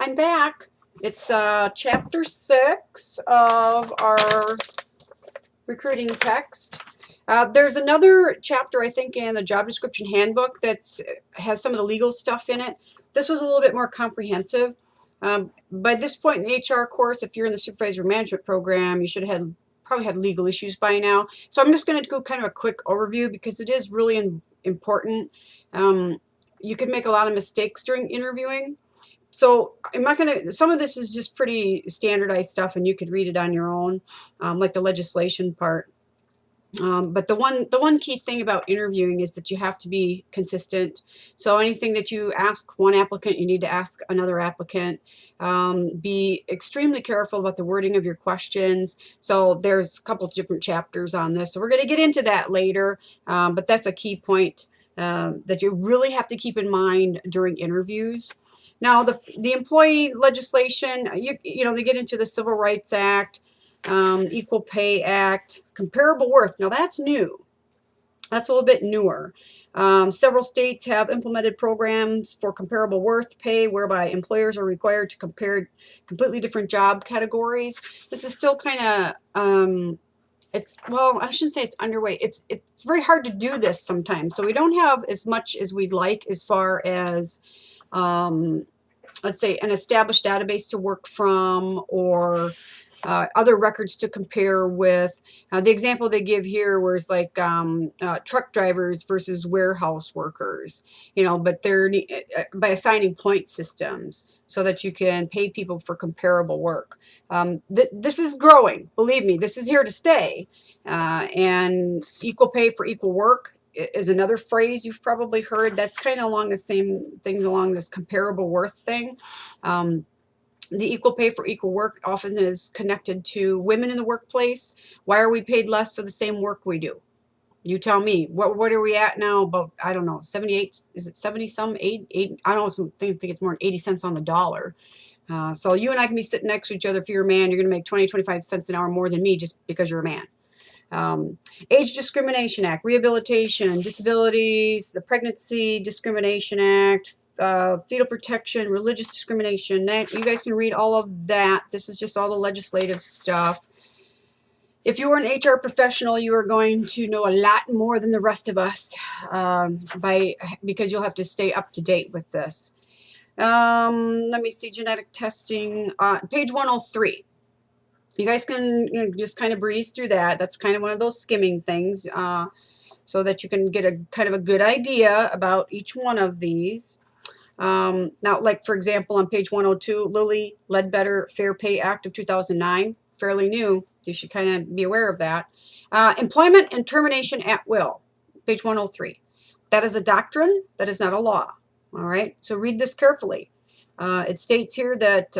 I'm back. It's chapter 6 of our recruiting text. There's another chapter, I think, in the job description handbook that has some of the legal stuff in it. This was a little bit more comprehensive. By this point in the HR course, if you're in the supervisor management program, you should have probably had legal issues by now. So I'm just going to go kind of a quick overview because it is really important. You can make a lot of mistakes during interviewing. So I'm not going to, some of this is just pretty standardized stuff and you could read it on your own, like the legislation part. But the one key thing about interviewing is that you have to be consistent. So anything that you ask one applicant, you need to ask another applicant. Be extremely careful about the wording of your questions. So there's a couple of different chapters on this. So we're going to get into that later, but that's a key point that you really have to keep in mind during interviews. Now, the employee legislation, you know, they get into the Civil Rights Act, Equal Pay Act, comparable worth. Now, that's new. That's a little bit newer. Several states have implemented programs for comparable worth pay, whereby employers are required to compare completely different job categories. This is still kind of well, I shouldn't say it's underway. It's very hard to do this sometimes. So we don't have as much as we'd like as far as let's say an established database to work from, or other records to compare with. The example they give here was like truck drivers versus warehouse workers, you know, but they're by assigning point systems so that you can pay people for comparable work. This is growing, believe me, this is here to stay. And equal pay for equal work is another phrase you've probably heard. That's kind of along the same things, along this comparable worth thing. The equal pay for equal work often is connected to women in the workplace. Why are we paid less for the same work we do? You tell me. What are we at now? About, I don't know, 78, is it 70 some, 8, I don't know, think it's more than 80 cents on the dollar. So you and I can be sitting next to each other. If you're a man, you're going to make 20, 25 cents an hour more than me just because you're a man. Age Discrimination Act, Rehabilitation, Disabilities, the Pregnancy Discrimination Act, Fetal Protection, Religious Discrimination. You guys can read all of that. This is just all the legislative stuff. If you are an HR professional, you are going to know a lot more than the rest of us because you'll have to stay up to date with this. Let me see, genetic testing, page 103. You guys can just kind of breeze through that. That's kind of one of those skimming things so that you can get a kind of a good idea about each one of these. Now, like, for example, on page 102, Lilly Ledbetter Fair Pay Act of 2009, fairly new. You should kind of be aware of that. Employment and termination at will, page 103. That is a doctrine. That is not a law. All right, so read this carefully. It states here that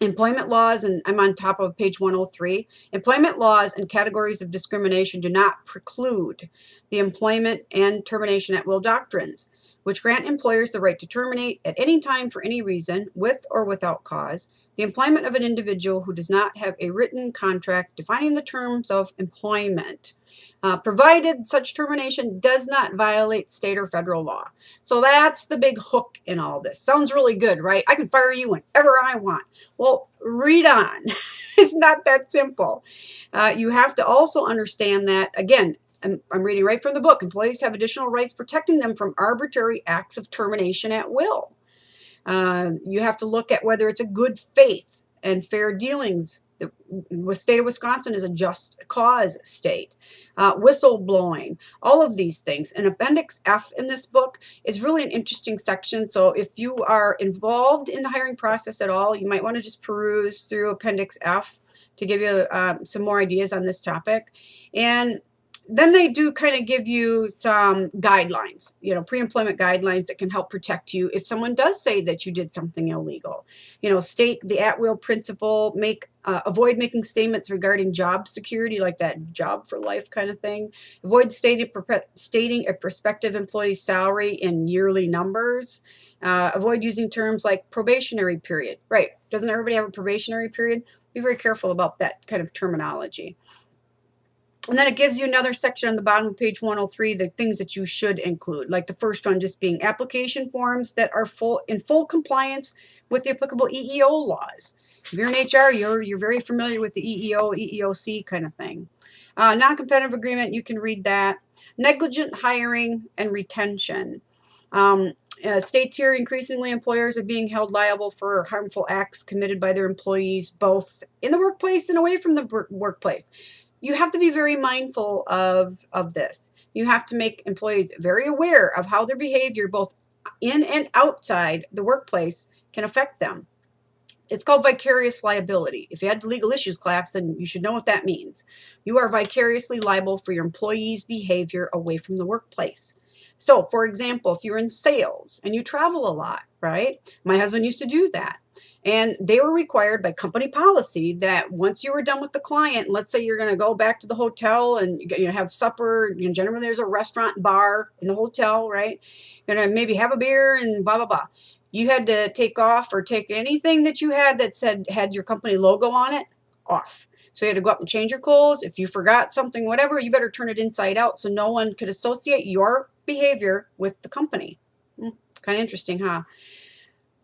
employment laws, and I'm on top of page 103, employment laws and categories of discrimination do not preclude the employment and termination at will doctrines, which grant employers the right to terminate at any time for any reason, with or without cause, the employment of an individual who does not have a written contract defining the terms of employment, provided such termination does not violate state or federal law. So that's the big hook in all this. Sounds really good, right? I can fire you whenever I want. Well, read on. It's not that simple. You have to also understand that, again, I'm reading right from the book, employees have additional rights protecting them from arbitrary acts of termination at will. You have to look at whether it's a good faith and fair dealings. The state of Wisconsin is a just cause state. Whistleblowing, all of these things. And Appendix F in this book is really an interesting section. So if you are involved in the hiring process at all, you might want to just peruse through Appendix F to give you some more ideas on this topic. And then they do kind of give you some guidelines, you know, pre-employment guidelines that can help protect you if someone does say that you did something illegal. You know, state the at-will principle, avoid making statements regarding job security, like that job for life kind of thing. Avoid stating a prospective employee's salary in yearly numbers. Avoid using terms like probationary period. Right, doesn't everybody have a probationary period? Be very careful about that kind of terminology. And then it gives you another section on the bottom of page 103, the things that you should include, like the first one just being application forms that are in full compliance with the applicable EEO laws. If you're in HR, you're very familiar with the EEO, EEOC kind of thing. Non-competitive agreement, you can read that. Negligent hiring and retention. States here, increasingly employers are being held liable for harmful acts committed by their employees, both in the workplace and away from the workplace. You have to be very mindful of this. You have to make employees very aware of how their behavior, both in and outside the workplace, can affect them. It's called vicarious liability. If you had the legal issues class, then you should know what that means. You are vicariously liable for your employees' behavior away from the workplace. So, for example, if you're in sales and you travel a lot, right? My husband used to do that. And they were required by company policy that once you were done with the client, let's say you're going to go back to the hotel and have supper. Generally, there's a restaurant bar in the hotel, right? You're going to maybe have a beer and blah, blah, blah. You had to take off or take anything that you had that had your company logo on it off. So you had to go up and change your clothes. If you forgot something, whatever, you better turn it inside out so no one could associate your behavior with the company. Kind of interesting, huh?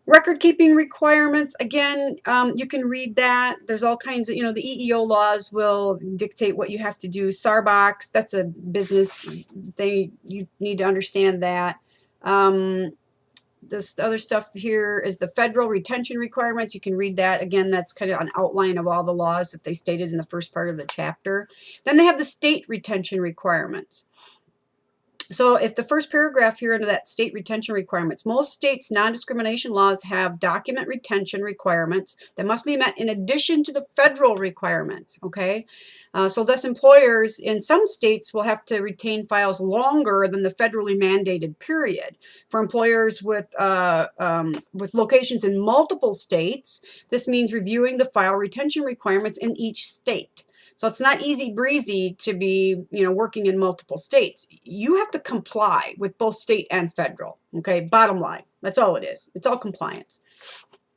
Record keeping requirements, again, you can read that. There's all kinds of, the EEO laws will dictate what you have to do. Sarbox, that's a business thing. You need to understand that. This other stuff here is the federal retention requirements. You can read that. Again, that's kind of an outline of all the laws that they stated in the first part of the chapter. Then they have the state retention requirements. So if the first paragraph here under that state retention requirements, most states' non-discrimination laws have document retention requirements that must be met in addition to the federal requirements, okay? So thus employers in some states will have to retain files longer than the federally mandated period. For employers with locations in multiple states, this means reviewing the file retention requirements in each state. So it's not easy breezy to be, working in multiple states. You have to comply with both state and federal, okay? Bottom line, that's all it is. It's all compliance.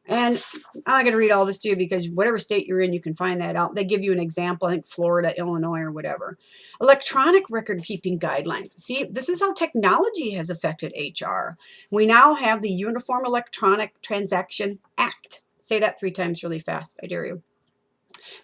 And I'm not going to read all this to you because whatever state you're in, you can find that out. They give you an example, I think Florida, Illinois, or whatever. Electronic record keeping guidelines. See, this is how technology has affected HR. We now have the Uniform Electronic Transaction Act. Say that 3 times really fast, I dare you.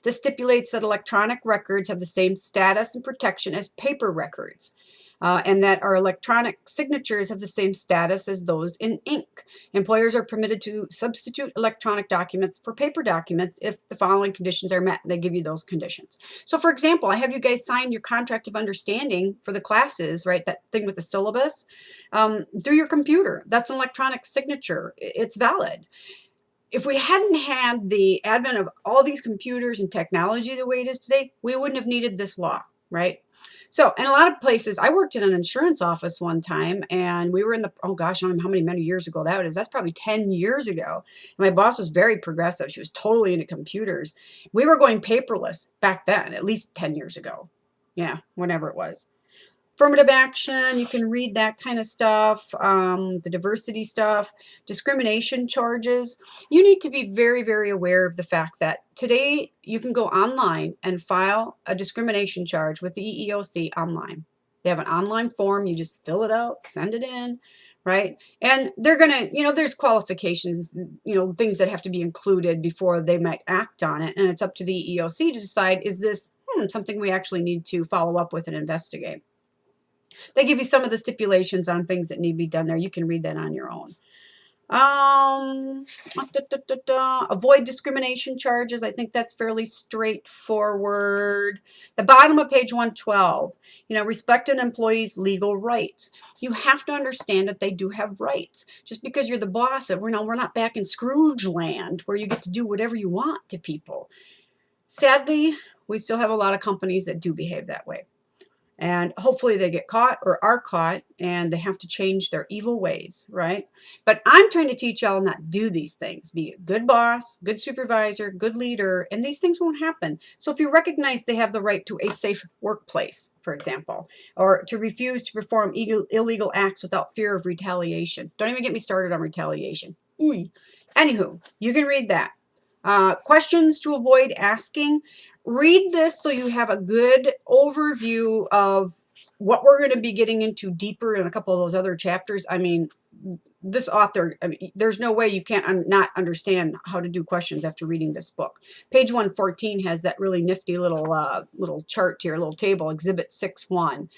This stipulates that electronic records have the same status and protection as paper records, and that our electronic signatures have the same status as those in ink. Employers are permitted to substitute electronic documents for paper documents if the following conditions are met. They give you those conditions. So, for example, I have you guys sign your contract of understanding for the classes, right? That thing with the syllabus, through your computer. That's an electronic signature. It's valid. If we hadn't had the advent of all these computers and technology the way it is today, we wouldn't have needed this law, right? So in a lot of places, I worked in an insurance office one time and we were in oh gosh, I don't know how many years ago that is. That's probably 10 years ago. My boss was very progressive. She was totally into computers. We were going paperless back then, at least 10 years ago. Yeah, whenever it was. Affirmative action, you can read that kind of stuff, the diversity stuff, discrimination charges. You need to be very, very aware of the fact that today you can go online and file a discrimination charge with the EEOC online. They have an online form, you just fill it out, send it in, right? And they're going to, there's qualifications, things that have to be included before they might act on it. And it's up to the EEOC to decide, is this something we actually need to follow up with and investigate? They give you some of the stipulations on things that need to be done there. You can read that on your own. Avoid discrimination charges. I think that's fairly straightforward. The bottom of page 112, respect an employee's legal rights. You have to understand that they do have rights. Just because you're the boss, we're not back in Scrooge land where you get to do whatever you want to people. Sadly, we still have a lot of companies that do behave that way. And hopefully they get caught or are caught and they have to change their evil ways, right? But I'm trying to teach y'all not to do these things. Be a good boss, good supervisor, good leader, and these things won't happen. So if you recognize they have the right to a safe workplace, for example, or to refuse to perform illegal acts without fear of retaliation. Don't even get me started on retaliation. Anywho, you can read that. Questions to avoid asking. Read this so you have a good overview of what we're going to be getting into deeper in a couple of those other chapters. I mean, this author, I mean, there's no way you can't not understand how to do questions after reading this book. Page 114 has that really nifty little chart here, little table, Exhibit 6.1.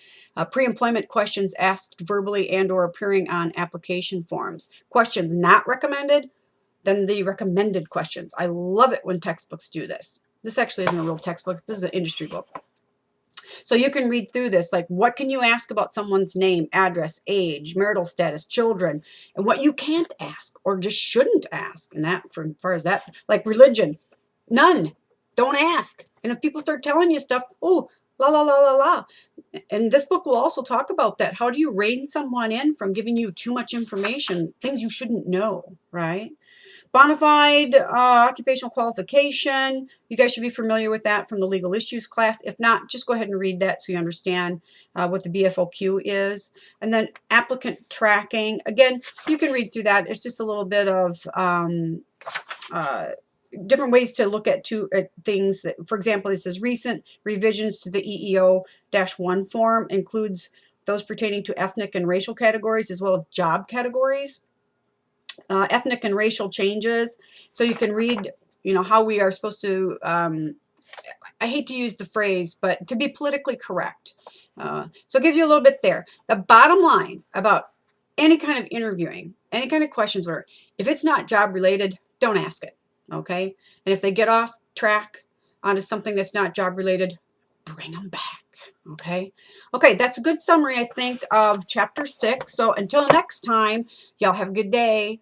Pre-employment questions asked verbally and or appearing on application forms. Questions not recommended, then the recommended questions. I love it when textbooks do this. This actually isn't a real textbook. This is an industry book. So you can read through this, like what can you ask about someone's name, address, age, marital status, children, and what you can't ask or just shouldn't ask. And that, for as far as that, like religion, none. Don't ask. And if people start telling you stuff, oh, la, la, la, la, la. And this book will also talk about that. How do you rein someone in from giving you too much information, things you shouldn't know, right? Bonafide occupational qualification. You guys should be familiar with that from the legal issues class. If not, just go ahead and read that so you understand what the BFOQ is. And then applicant tracking. Again, you can read through that. It's just a little bit of different ways to look at things. For example, this says recent revisions to the EEO-1 form includes those pertaining to ethnic and racial categories as well as job categories. Ethnic and racial changes. So you can read, you know, how we are supposed to, I hate to use the phrase, but to be politically correct. So it gives you a little bit there. The bottom line about any kind of interviewing, any kind of questions, where if it's not job related, don't ask it. Okay. And if they get off track onto something that's not job related, bring them back. Okay. Okay. That's a good summary, I think, of chapter 6. So until next time, y'all have a good day.